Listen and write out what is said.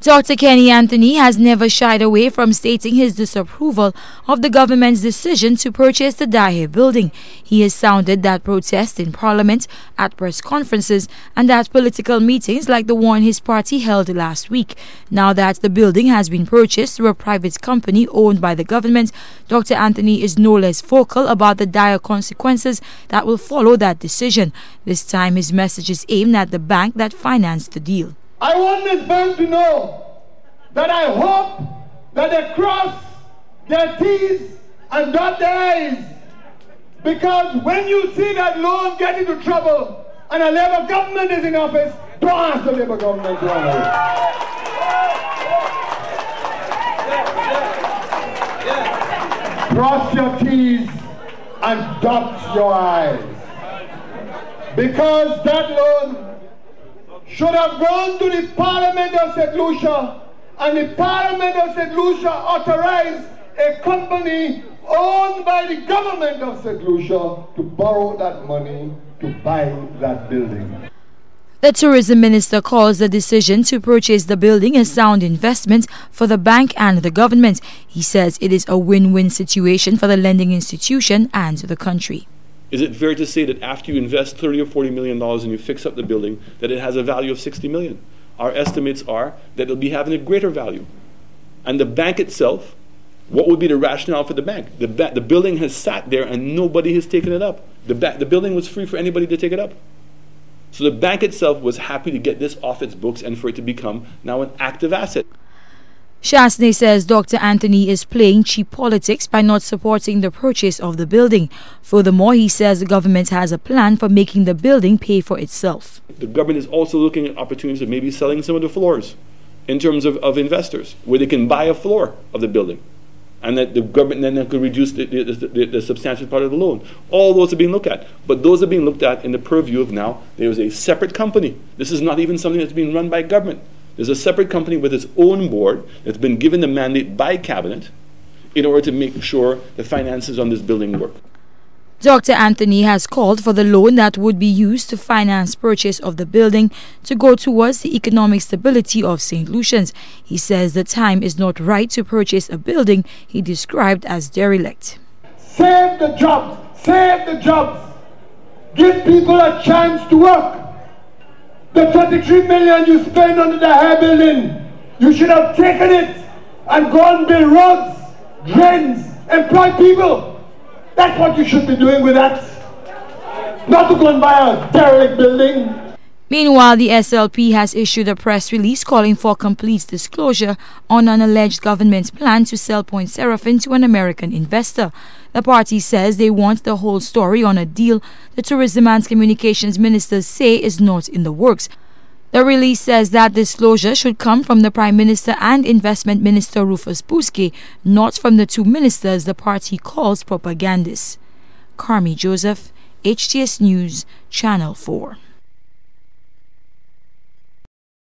Dr. Kenny Anthony has never shied away from stating his disapproval of the government's decision to purchase the Daher building. He has sounded that protest in Parliament, at press conferences, and at political meetings like the one his party held last week. Now that the building has been purchased through a private company owned by the government, Dr. Anthony is no less vocal about the dire consequences that will follow that decision. This time his message is aimed at the bank that financed the deal. I want this bank to know that I hope that they cross their T's and dot their I's, because when you see that loan get into trouble and a Labour government is in office, don't ask the Labour government to honor it. Cross your T's and dot your I's, because that loan should have gone to the Parliament of St.Lucia, and the Parliament of St.Lucia authorized a company owned by the government of St.Lucia to borrow that money to buy that building. The tourism minister calls the decision to purchase the building a sound investment for the bank and the government. He says it is a win-win situation for the lending institution and the country. Is it fair to say that after you invest $30 or $40 million and you fix up the building, that it has a value of $60 million? Our estimates are that it'll be having a greater value. And the bank itself, what would be the rationale for the bank? The building has sat there and nobody has taken it up. The building was free for anybody to take it up. So the bank itself was happy to get this off its books and for it to become now an active asset. Shasney says Dr. Anthony is playing cheap politics by not supporting the purchase of the building. Furthermore, he says the government has a plan for making the building pay for itself. The government is also looking at opportunities of maybe selling some of the floors in terms of investors, where they can buy a floor of the building, and that the government then could reduce the substantial part of the loan. All those are being looked at, but those are being looked at in the purview of now there is a separate company. This is not even something that's being run by government. There's a separate company with its own board that's been given the mandate by Cabinet in order to make sure the finances on this building work. Dr. Anthony has called for the loan that would be used to finance purchase of the building to go towards the economic stability of St. Lucians. He says the time is not right to purchase a building he described as derelict. Save the jobs! Save the jobs! Give people a chance to work! The 33 million you spend on the Daher building, you should have taken it and gone and build roads, drains, employ people. That's what you should be doing with that. Not to go and buy a derelict building. Meanwhile, the SLP has issued a press release calling for complete disclosure on an alleged government plan to sell Point Seraphim to an American investor. The party says they want the whole story on a deal the Tourism and Communications ministers say is not in the works. The release says that disclosure should come from the Prime Minister and Investment Minister Rufus Bousquet, not from the two ministers the party calls propagandists. Carmi Joseph, HTS News, Channel 4.